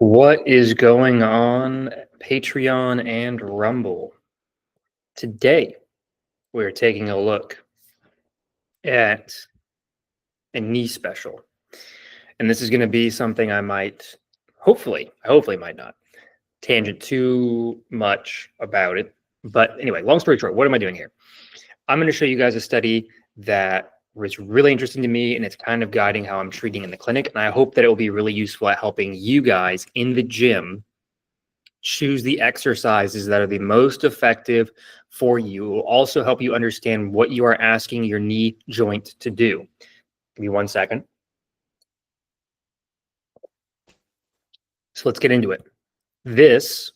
What is going on, Patreon and Rumble? Today, we're taking a look at a knee special. And this is going to be something I might, hopefully might not tangent too much about it. But anyway, long story short, what am I doing here? I'm going to show you guys a study that was really interesting to me, and it's kind of guiding how I'm treating in the clinic. And I hope that it will be really useful at helping you guys in the gym choose the exercises that are the most effective for you. It will also help you understand what you are asking your knee joint to do. Give me 1 second. So let's get into it. This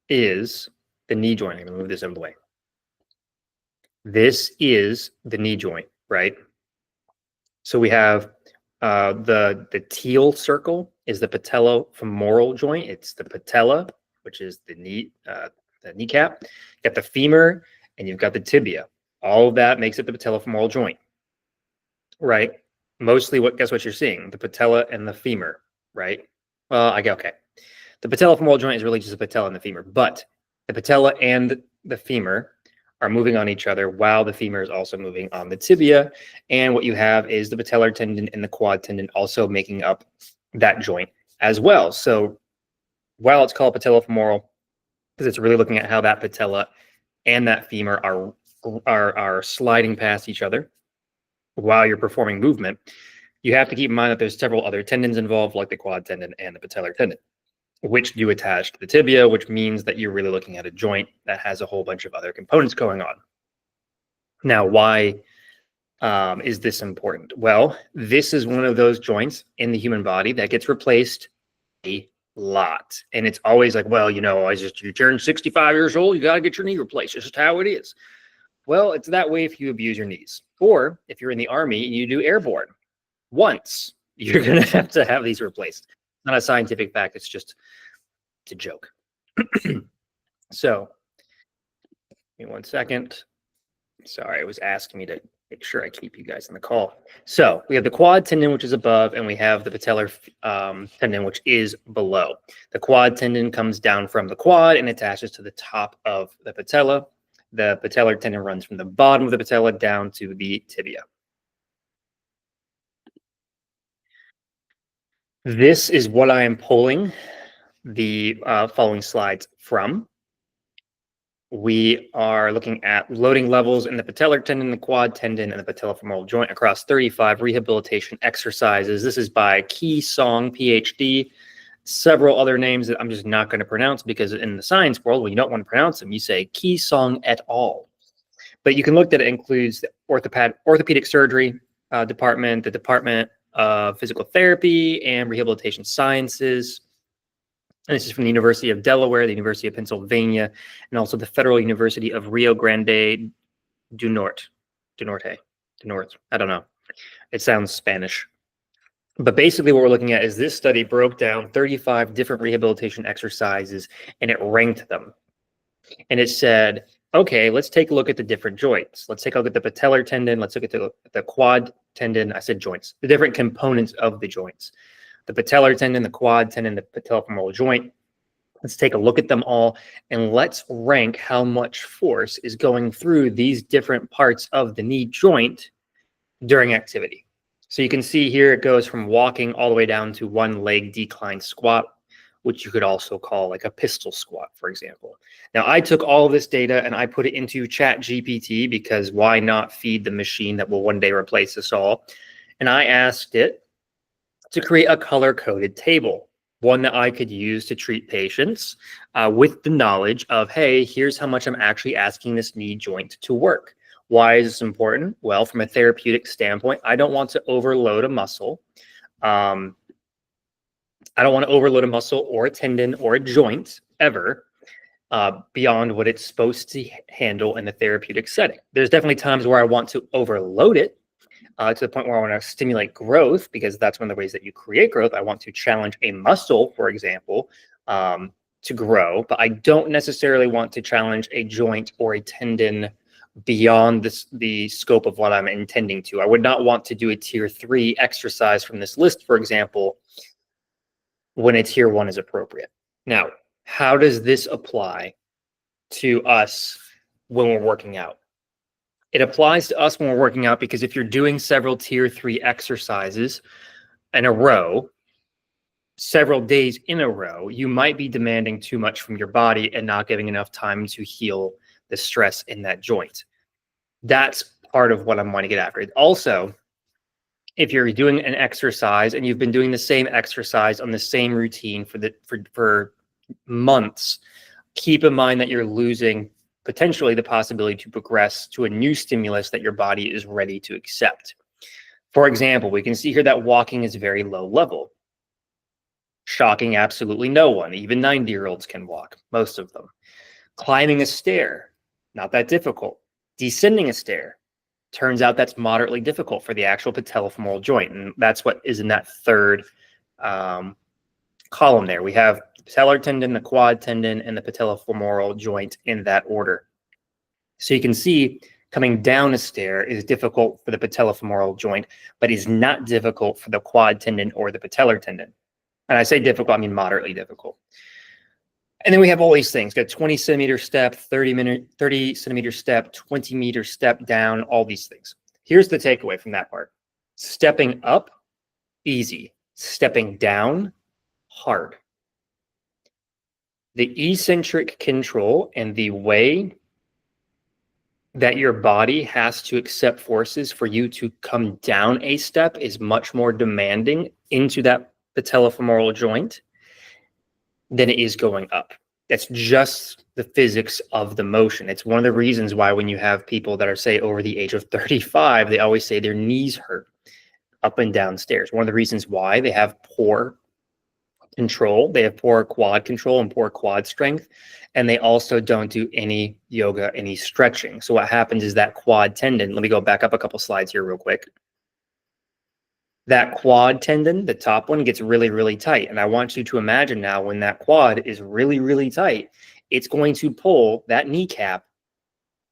is the knee joint. I'm going to move this out of the way. This is the knee joint, right? So we have the teal circle is the patellofemoral joint. It's the patella, which is the kneecap. You got the femur and you've got the tibia. All of that makes it the patellofemoral joint, right? Mostly guess what you're seeing? The patella and the femur, right? Well, okay. The patellofemoral joint is really just the patella and the femur, but the patella and the femur are moving on each other while the femur is also moving on the tibia. And what you have is the patellar tendon and the quad tendon also making up that joint as well. So while it's called patellofemoral, because it's really looking at how that patella and that femur are sliding past each other while you're performing movement, you have to keep in mind that there's several other tendons involved, like the quad tendon and the patellar tendon, which do attach to the tibia, which means that you're really looking at a joint that has a whole bunch of other components going on. Now, why is this important? Well, this is one of those joints in the human body that gets replaced a lot. And it's always like, well, you turn 65 years old, you got to get your knee replaced. This is how it is. Well, it's that way if you abuse your knees. Or if you're in the Army and you do airborne, once you're going to have these replaced. Not a scientific fact. It's a joke. So, give me 1 second. Sorry, it was asking me to make sure I keep you guys in the call. So we have the quad tendon, which is above, and we have the patellar tendon, which is below. The quad tendon comes down from the quad and attaches to the top of the patella. The patellar tendon runs from the bottom of the patella down to the tibia. This is what I am pulling the following slides from. We are looking at loading levels in the patellar tendon, the quad tendon, and the patellofemoral joint across 35 rehabilitation exercises. This is by Key Song, PhD. Several other names that I'm just not going to pronounce because in the science world, when you don't want to pronounce them, you say Key Song et al. But you can look that it includes the orthopedic surgery department, the Department of Physical Therapy and Rehabilitation Sciences. And this is from the University of Delaware, the University of Pennsylvania, and also the Federal University of Rio Grande do Norte. I don't know. It sounds Spanish. But basically what we're looking at is this study broke down 35 different rehabilitation exercises and it ranked them. And it said, okay, let's take a look at the different joints. Let's take a look at the patellar tendon. Let's look at the quad tendon. I said joints, the different components of the joints. The patellar tendon, the quad tendon, the patellofemoral joint. Let's take a look at them all and let's rank how much force is going through these different parts of the knee joint during activity. So you can see here it goes from walking all the way down to one leg decline squat, which you could also call like a pistol squat, for example. Now, I took all of this data and I put it into ChatGPT because why not feed the machine that will one day replace us all? And I asked it to create a color-coded table, one that I could use to treat patients with the knowledge of, hey, here's how much I'm actually asking this knee joint to work. Why is this important? Well, from a therapeutic standpoint, I don't want to overload a muscle. I don't want to overload a muscle or a tendon or a joint ever beyond what it's supposed to handle in the therapeutic setting. There's definitely times where I want to overload it to the point where I want to stimulate growth, because that's one of the ways that you create growth. I want to challenge a muscle, for example, to grow, but I don't necessarily want to challenge a joint or a tendon beyond the scope of what I'm intending to. I would not want to do a tier 3 exercise from this list, for example, when a tier 1 is appropriate. Now, how does this apply to us when we're working out? It applies to us when we're working out because if you're doing several tier 3 exercises in a row, several days in a row, you might be demanding too much from your body and not giving enough time to heal the stress in that joint. That's part of what I'm wanting to get after. Also, if you're doing an exercise and you've been doing the same exercise on the same routine for months, keep in mind that you're losing potentially the possibility to progress to a new stimulus that your body is ready to accept. For example, we can see here that walking is very low level. Shocking absolutely no one. Even 90-year-olds can walk, most of them. Climbing a stair, not that difficult. Descending a stair, turns out that's moderately difficult for the actual patellofemoral joint. And that's what is in that third column there. We have the patellar tendon, the quad tendon, and the patellofemoral joint in that order. So you can see coming down a stair is difficult for the patellofemoral joint, but is not difficult for the quad tendon or the patellar tendon. And I say difficult, I mean moderately difficult. And then we have all these things, got 20 centimeter step, 30 centimeter step, 20 meter step down, all these things. Here's the takeaway from that part. Stepping up, easy. Stepping down, hard. The eccentric control and the way that your body has to accept forces for you to come down a step is much more demanding into that patellofemoral joint than it is going up. That's just the physics of the motion. It's one of the reasons why when you have people that are, say, over the age of 35, they always say their knees hurt up and down stairs. One of the reasons why they have poor control, they have poor quad control and poor quad strength, and they also don't do any yoga, any stretching. So what happens is that quad tendon, let me go back up a couple slides here real quick. That quad tendon, the top one, gets really, really tight. And I want you to imagine now when that quad is really, really tight, it's going to pull that kneecap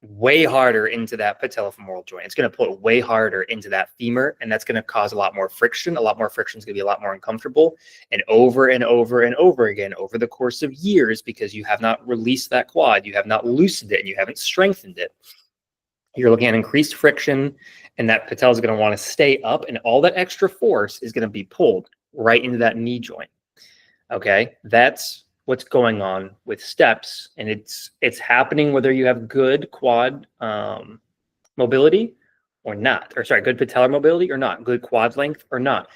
way harder into that patellofemoral joint. It's going to pull it way harder into that femur, and that's going to cause a lot more friction. A lot more friction is going to be a lot more uncomfortable. And over and over and over again over the course of years, because you have not released that quad, you have not loosened it, and you haven't strengthened it, you're looking at increased friction, and that patella is going to want to stay up, and all that extra force is going to be pulled right into that knee joint. Okay, that's what's going on with steps, and it's happening whether you have good quad mobility or not, or sorry, good patellar mobility or not, good quad length or not.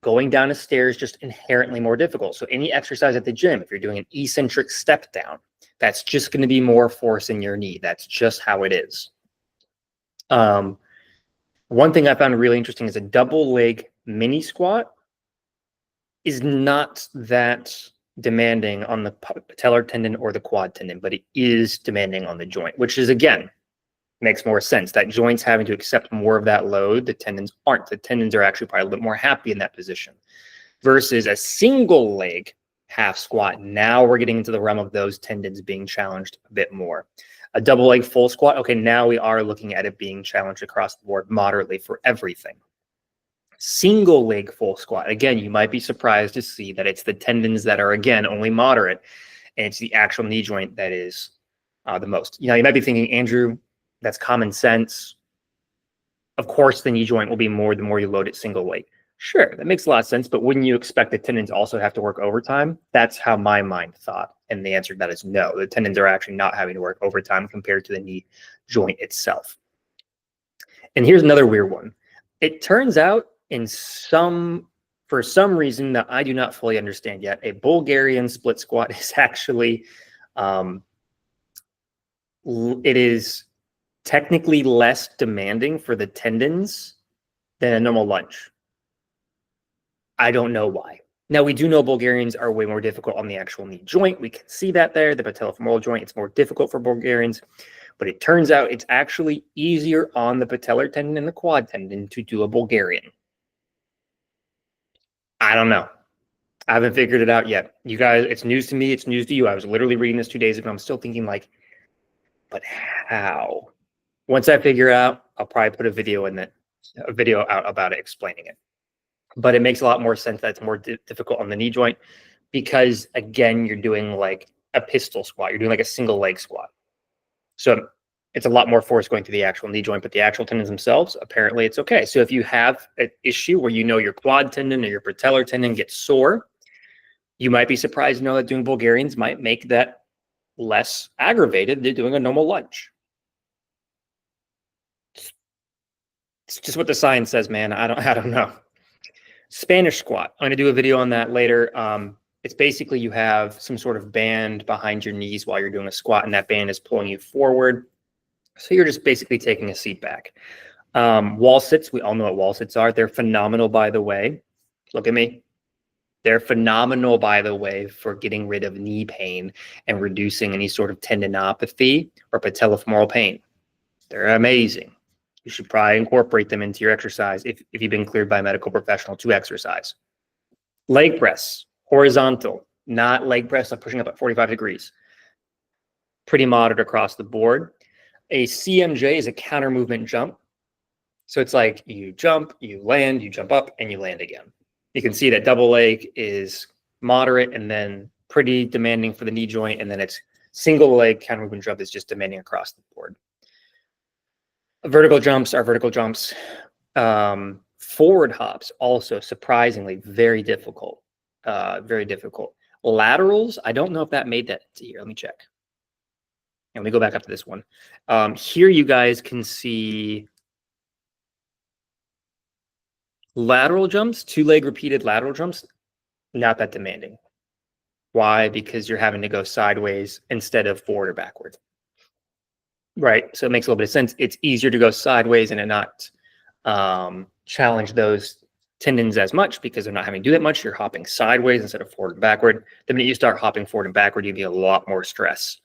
Going down a stair is just inherently more difficult. So any exercise at the gym, if you're doing an eccentric step down, that's just going to be more force in your knee. That's just how it is. One thing I found really interesting is a double leg mini squat is not that demanding on the patellar tendon or the quad tendon, but it is demanding on the joint, which is, again, makes more sense. That joint's having to accept more of that load. The tendons aren't. The tendons are actually probably a little bit more happy in that position versus a single leg half squat. Now we're getting into the realm of those tendons being challenged a bit more. A double leg full squat, okay, now we are looking at it being challenged across the board moderately for everything. Single leg full squat, again, you might be surprised to see that it's the tendons that are, again, only moderate, and it's the actual knee joint that is the most. You know, you might be thinking, Andrew, that's common sense. Of course, the knee joint will be more the more you load it single leg. Sure, that makes a lot of sense, but wouldn't you expect the tendons also have to work overtime? That's how my mind thought, and the answer to that is no. The tendons are actually not having to work overtime compared to the knee joint itself. And here's another weird one. It turns out for some reason that I do not fully understand yet, a Bulgarian split squat is actually, it is technically less demanding for the tendons than a normal lunge. I don't know why. Now, we do know Bulgarians are way more difficult on the actual knee joint. We can see that there. The patellofemoral joint, it's more difficult for Bulgarians. But it turns out it's actually easier on the patellar tendon and the quad tendon to do a Bulgarian. I don't know. I haven't figured it out yet. You guys, it's news to me. It's news to you. I was literally reading this 2 days ago. I'm still thinking like, but how? Once I figure it out, I'll probably put a video out about it explaining it. But it makes a lot more sense that it's more difficult on the knee joint. because again, you're doing like a pistol squat. You're doing like a single leg squat. So it's a lot more force going through the actual knee joint, but the actual tendons themselves, apparently it's okay. So if you have an issue where you know your quad tendon or your patellar tendon gets sore, you might be surprised to know that doing Bulgarians might make that less aggravated than doing a normal lunge. It's just what the science says, man. I don't know. Spanish squat. I'm going to do a video on that later. It's basically you have some sort of band behind your knees while you're doing a squat, and that band is pulling you forward. So you're just basically taking a seat back. Wall sits, we all know what wall sits are. They're phenomenal, by the way. Look at me. They're phenomenal, by the way, for getting rid of knee pain and reducing any sort of tendinopathy or patellofemoral pain. They're amazing. You should probably incorporate them into your exercise if you've been cleared by a medical professional to exercise. Leg press, horizontal, not leg press like pushing up at 45 degrees. Pretty moderate across the board. A CMJ is a counter movement jump. So it's like you jump, you land, you jump up, and you land again. You can see that double leg is moderate and then pretty demanding for the knee joint, and then it's single leg counter movement jump is just demanding across the board. Vertical jumps are vertical jumps. Forward hops also surprisingly very difficult. Very difficult. Laterals, I don't know if that made that to here. Let me check. And let me go back up to this one. Here you guys can see lateral jumps, 2-leg repeated lateral jumps, not that demanding. Why? Because you're having to go sideways instead of forward or backward. Right. So it makes a little bit of sense. It's easier to go sideways and not challenge those tendons as much because they're not having to do that much. You're hopping sideways instead of forward and backward. The minute you start hopping forward and backward, you get a lot more stress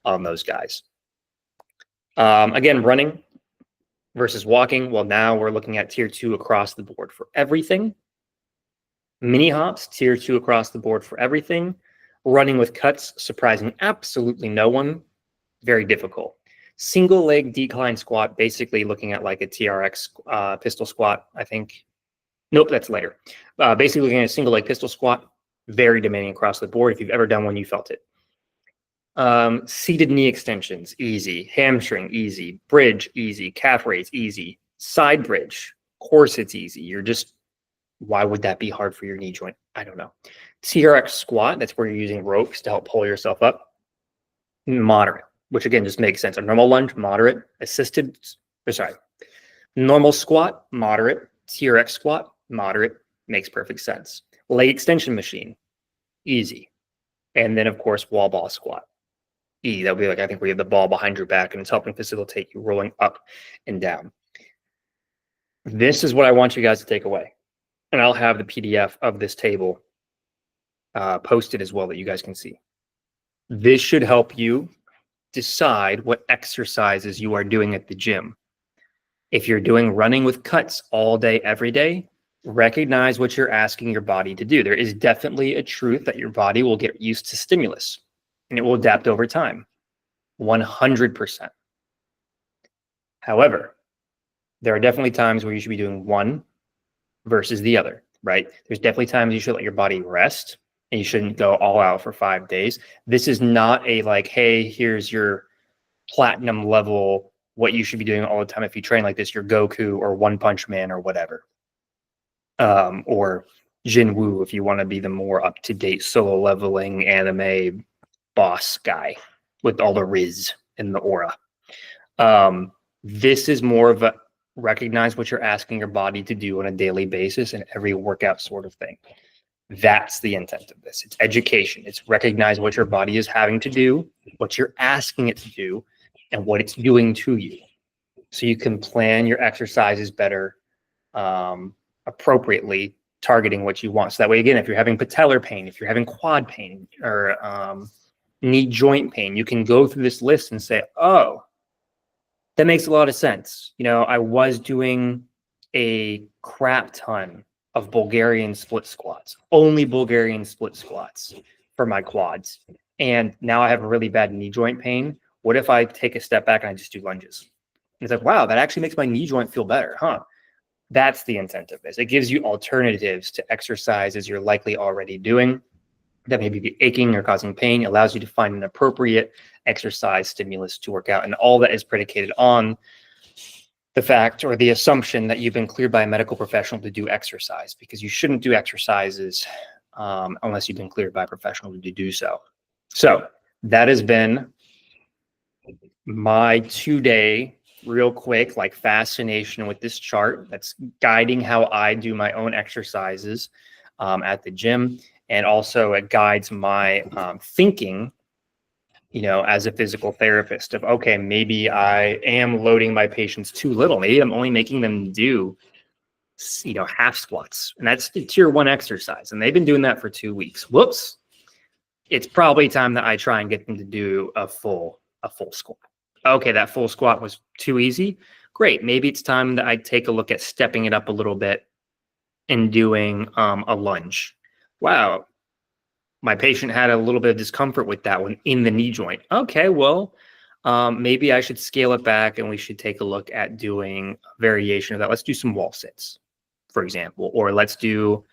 on those guys. Again, running versus walking. Well, now we're looking at tier 2 across the board for everything. Mini hops, tier 2 across the board for everything. Running with cuts, surprising absolutely no one. Very difficult. Single leg decline squat, basically looking at like a TRX pistol squat, I think. Nope, that's later. Basically looking at a single leg pistol squat, very demanding across the board. If you've ever done one, you felt it. Seated knee extensions, easy. Hamstring, easy. Bridge, easy. Calf raise, easy. Side bridge, of course it's easy. You're just, why would that be hard for your knee joint? I don't know. TRX squat, that's where you're using ropes to help pull yourself up. Moderate, which again just makes sense. A normal lunge, moderate. Assisted, normal squat, moderate. TRX squat, moderate. Makes perfect sense. Leg extension machine, easy. And then of course wall ball squat. That'll be like, I think where you have the ball behind your back and it's helping facilitate you rolling up and down. This is what I want you guys to take away. And I'll have the PDF of this table posted as well that you guys can see. This should help you decide what exercises you are doing at the gym. If you're doing running with cuts all day, every day, recognize what you're asking your body to do. There is definitely a truth that your body will get used to stimulus and it will adapt over time, 100%. However, there are definitely times where you should be doing one versus the other, right? There's definitely times you should let your body rest and you shouldn't go all out for 5 days. This is not a like, hey, here's your platinum level, what you should be doing all the time if you train like this, your Goku or One Punch Man or whatever. Or Jinwoo if you want to be the more up-to-date solo leveling anime boss guy with all the Riz and the aura. This is more of a recognize what you're asking your body to do on a daily basis and every workout sort of thing. That's the intent of this. It's education. It's recognize what your body is having to do, what you're asking it to do, and what it's doing to you. So you can plan your exercises better, appropriately, targeting what you want. So that way, again, if you're having patellar pain, if you're having quad pain or knee joint pain, you can go through this list and say, oh, that makes a lot of sense. You know, I was doing a crap ton of Bulgarian split squats, only Bulgarian split squats for my quads. And now I have a really bad knee joint pain. What if I take a step back and I just do lunges? And it's like, wow, that actually makes my knee joint feel better, huh? That's the intent of this. It gives you alternatives to exercises you're likely already doing. that may be aching or causing pain, allows you to find an appropriate exercise stimulus to work out. And all that is predicated on the fact or the assumption that you've been cleared by a medical professional to do exercise, because you shouldn't do exercises unless you've been cleared by a professional to do so. So that has been my 2-day real quick like fascination with this chart that's guiding how I do my own exercises at the gym. And also it guides my thinking, you know, as a physical therapist of, okay, maybe I am loading my patients too little. Maybe I'm only making them do, you know, half squats, and that's the tier 1 exercise. And they've been doing that for 2 weeks. Whoops. It's probably time that I try and get them to do a full squat. Okay, that full squat was too easy. Great. Maybe it's time that I take a look at stepping it up a little bit and doing a lunge. Wow, my patient had a little bit of discomfort with that one in the knee joint. Okay, well, maybe I should scale it back and we should take a look at doing a variation of that. Let's do some wall sits, for example, or let's do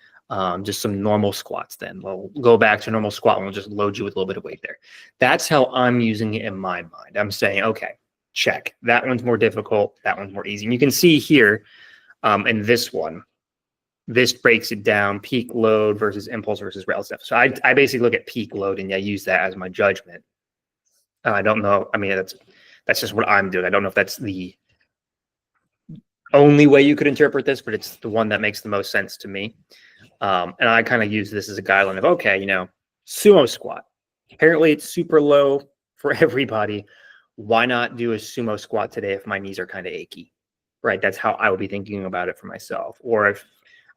just some normal squats then. We'll go back to normal squat and we'll just load you with a little bit of weight there. That's how I'm using it in my mind. I'm saying, okay, check. That one's more difficult. That one's more easy. And you can see here in this one, this breaks it down, peak load versus impulse versus rail stuff. So I basically look at peak load and I use that as my judgment. I don't know. I mean, that's just what I'm doing. I don't know if that's the only way you could interpret this, but it's the one that makes the most sense to me. And I kind of use this as a guideline of, okay, you know, sumo squat. Apparently it's super low for everybody. Why not do a sumo squat today if my knees are kind of achy, right? That's how I would be thinking about it for myself. Or if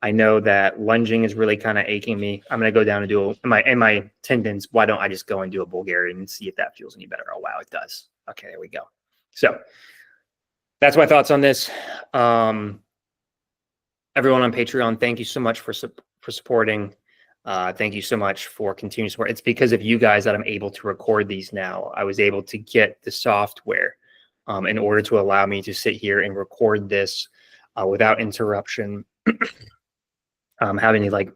I know that lunging is really kind of aching me, I'm going to go down and do my tendons. Why don't I just go and do a Bulgarian and see if that feels any better? Oh, wow, it does. Okay, there we go. So that's my thoughts on this. Everyone on Patreon, thank you so much for supporting. Thank you so much for continuing support. It's because of you guys that I'm able to record these now. I was able to get the software in order to allow me to sit here and record this without interruption. Having to like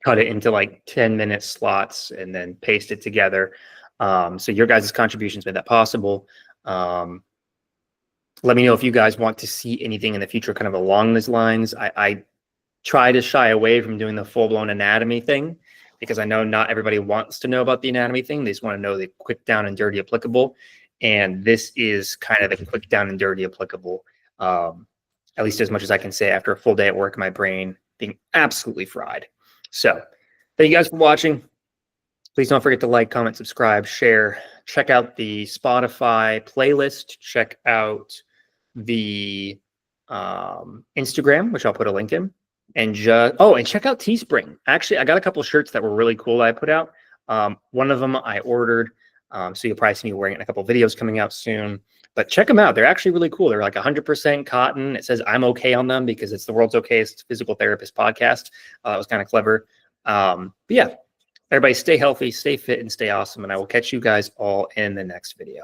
cut it into like 10-minute slots and then paste it together. So your guys' contributions made that possible. Let me know if you guys want to see anything in the future kind of along these lines. I try to shy away from doing the full-blown anatomy thing because I know not everybody wants to know about the anatomy thing. They just want to know the quick down and dirty applicable. And this is kind of the quick down and dirty applicable, at least as much as I can say after a full day at work, my brain being absolutely fried. So thank you guys for watching. Please don't forget to like, comment, subscribe, share. Check out the Spotify playlist. Check out the Instagram, which I'll put a link in. And and check out Teespring. Actually, I got a couple of shirts that were really cool that I put out. One of them I ordered, so you'll probably see me wearing it in a couple of videos coming out soon. But check them out. They're actually really cool. They're like 100% cotton. It says I'm okay on them because it's the world's okayest physical therapist podcast. That was kind of clever. But yeah, everybody stay healthy, stay fit, and stay awesome. And I will catch you guys all in the next video.